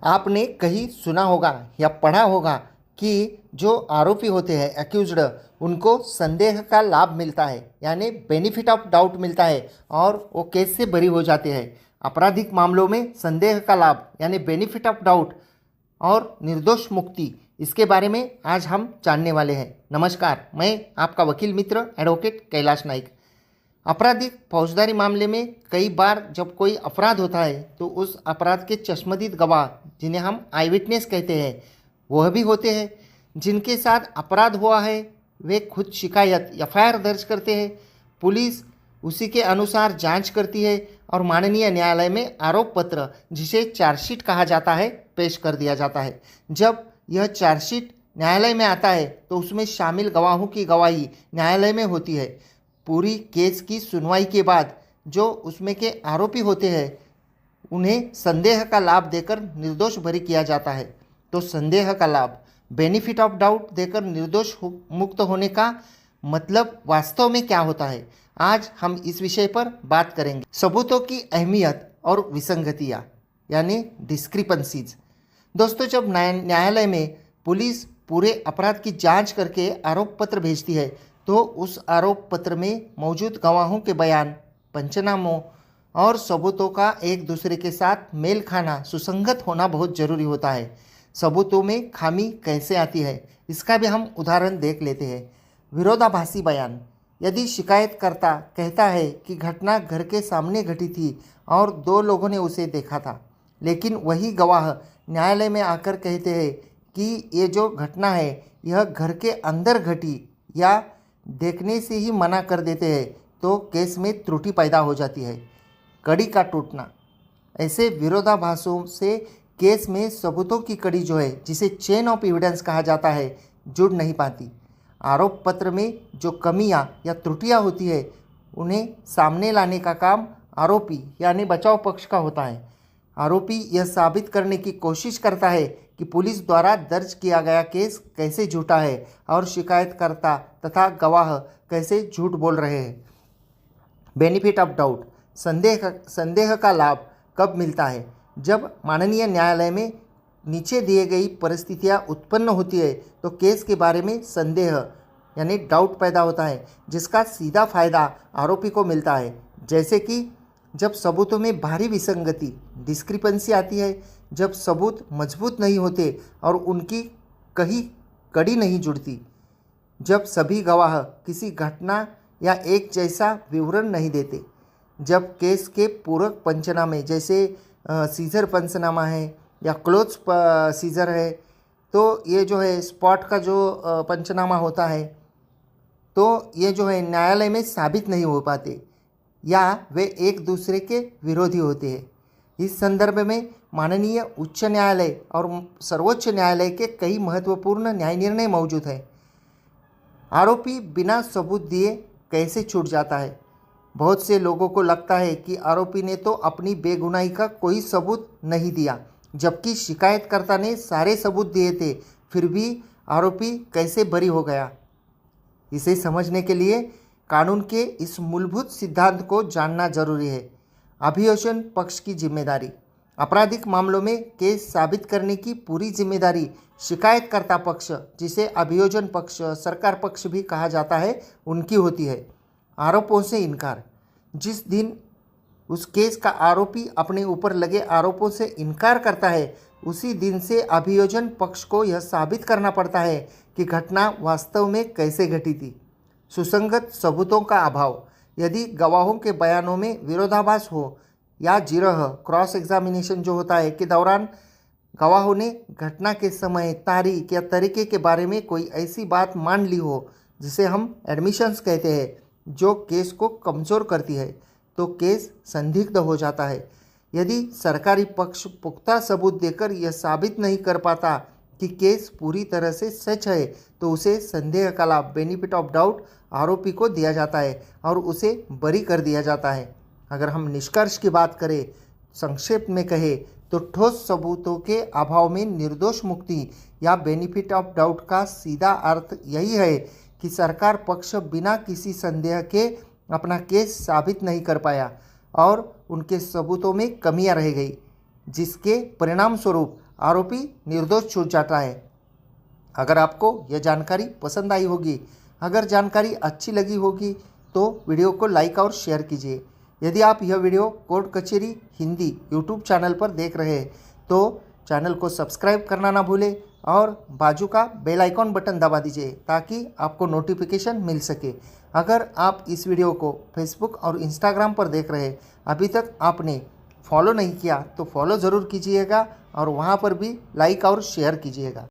आपने कहीं सुना होगा या पढ़ा होगा कि जो आरोपी होते हैं एक्यूज्ड, उनको संदेह का लाभ मिलता है, यानी बेनिफिट ऑफ डाउट मिलता है और वो केस से बरी हो जाते हैं। आपराधिक मामलों में संदेह का लाभ यानी बेनिफिट ऑफ डाउट और निर्दोष मुक्ति, इसके बारे में आज हम जानने वाले हैं। नमस्कार, मैं आपका वकील मित्र एडवोकेट कैलाश नाइक। आपराधिक फौजदारी मामले में कई बार जब कोई अपराध होता है तो उस अपराध के चश्मदीद गवाह, जिन्हें हम आई विटनेस कहते हैं, वह भी होते हैं। जिनके साथ अपराध हुआ है वे खुद शिकायत एफआईआर दर्ज करते हैं, पुलिस उसी के अनुसार जांच करती है और माननीय न्यायालय में आरोप पत्र, जिसे चार्जशीट कहा जाता है, पेश कर दिया जाता है। जब यह चार्जशीट न्यायालय में आता है तो उसमें शामिल गवाहों की गवाही न्यायालय में होती है। पूरी केस की सुनवाई के बाद जो उसमें के आरोपी होते हैं उन्हें संदेह का लाभ देकर निर्दोष बरी किया जाता है। तो संदेह का लाभ, बेनिफिट ऑफ डाउट देकर निर्दोष मुक्त होने का मतलब वास्तव में क्या होता है, आज हम इस विषय पर बात करेंगे। सबूतों की अहमियत और विसंगतियाँ यानी डिस्क्रिपेंसीज। दोस्तों, जब न्यायालय में पुलिस पूरे अपराध की जांच करके आरोप पत्र भेजती है तो उस आरोप पत्र में मौजूद गवाहों के बयान, पंचनामों और सबूतों का एक दूसरे के साथ मेल खाना, सुसंगत होना बहुत ज़रूरी होता है। सबूतों में खामी कैसे आती है, इसका भी हम उदाहरण देख लेते हैं। विरोधाभासी बयान। यदि शिकायतकर्ता कहता है कि घटना घर के सामने घटी थी और 2 लोगों ने उसे देखा था, लेकिन वही गवाह न्यायालय में आकर कहते हैं कि ये जो घटना है यह घर के अंदर घटी या देखने से ही मना कर देते हैं, तो केस में त्रुटि पैदा हो जाती है। कड़ी का टूटना। ऐसे विरोधाभासों से केस में सबूतों की कड़ी जो है, जिसे चेन ऑफ एविडेंस कहा जाता है, जुड़ नहीं पाती। आरोप पत्र में जो कमियां या त्रुटियां होती है उन्हें सामने लाने का काम आरोपी यानी बचाव पक्ष का होता है। आरोपी यह साबित करने की कोशिश करता है कि पुलिस द्वारा दर्ज किया गया केस कैसे झूठा है और शिकायतकर्ता तथा गवाह कैसे झूठ बोल रहे हैं। Benefit of doubt. संदेह का लाभ कब मिलता है? जब माननीय न्यायालय में नीचे दिए गई परिस्थितियां उत्पन्न होती है तो केस के बारे में संदेह यानी डाउट पैदा होता है, जिसका सीधा फायदा आरोपी को मिलता है। जैसे कि जब सबूतों में भारी विसंगति, डिस्क्रिपेंसी आती है, जब सबूत मजबूत नहीं होते और उनकी कहीं कड़ी नहीं जुड़ती, जब सभी गवाह किसी घटना या एक जैसा विवरण नहीं देते, जब केस के पूरक पंचनामे जैसे सीजर पंचनामा है या क्लोज सीजर है, तो ये जो है स्पॉट का जो पंचनामा होता है, तो ये जो है न्यायालय में साबित नहीं हो पाते या वे एक दूसरे के विरोधी होते हैं। इस संदर्भ में माननीय उच्च न्यायालय और सर्वोच्च न्यायालय के कई महत्वपूर्ण न्याय निर्णय मौजूद हैं। आरोपी बिना सबूत दिए कैसे छूट जाता है? बहुत से लोगों को लगता है कि आरोपी ने तो अपनी बेगुनाही का कोई सबूत नहीं दिया, जबकि शिकायतकर्ता ने सारे सबूत दिए थे, फिर भी आरोपी कैसे बरी हो गया। इसे समझने के लिए कानून के इस मूलभूत सिद्धांत को जानना जरूरी है। अभियोजन पक्ष की जिम्मेदारी। आपराधिक मामलों में केस साबित करने की पूरी जिम्मेदारी शिकायतकर्ता पक्ष, जिसे अभियोजन पक्ष, सरकार पक्ष भी कहा जाता है, उनकी होती है। आरोपों से इनकार। जिस दिन उस केस का आरोपी अपने ऊपर लगे आरोपों से इनकार करता है, उसी दिन से अभियोजन पक्ष को यह साबित करना पड़ता है कि घटना वास्तव में कैसे घटी थी। सुसंगत सबूतों का अभाव। यदि गवाहों के बयानों में विरोधाभास हो या जिरह, क्रॉस एग्जामिनेशन जो होता है, के दौरान गवाहों ने घटना के समय, तारीख या तरीके के बारे में कोई ऐसी बात मान ली हो जिसे हम एडमिशंस कहते हैं, जो केस को कमज़ोर करती है, तो केस संदिग्ध हो जाता है। यदि सरकारी पक्ष पुख्ता सबूत देकर यह साबित नहीं कर पाता कि केस पूरी तरह से सच है, तो उसे संदेह का लाभ, बेनिफिट ऑफ डाउट, आरोपी को दिया जाता है और उसे बरी कर दिया जाता है। अगर हम निष्कर्ष की बात करें, संक्षेप में कहें, तो ठोस सबूतों के अभाव में निर्दोष मुक्ति या बेनिफिट ऑफ डाउट का सीधा अर्थ यही है कि सरकार पक्ष बिना किसी संदेह के अपना केस साबित नहीं कर पाया और उनके सबूतों में कमियां रह गई, जिसके परिणाम स्वरूप आरोपी निर्दोष छूट जाता है। अगर आपको यह जानकारी पसंद आई होगी, अगर जानकारी अच्छी लगी होगी तो वीडियो को लाइक और शेयर कीजिए। यदि आप यह वीडियो कोर्ट कचहरी हिंदी यूट्यूब चैनल पर देख रहे हैं तो चैनल को सब्सक्राइब करना ना भूलें और बाजू का बेल आइकॉन बटन दबा दीजिए ताकि आपको नोटिफिकेशन मिल सके। अगर आप इस वीडियो को फेसबुक और इंस्टाग्राम पर देख रहे हैं, अभी तक आपने फॉलो नहीं किया तो फॉलो ज़रूर कीजिएगा और वहाँ पर भी लाइक और शेयर कीजिएगा।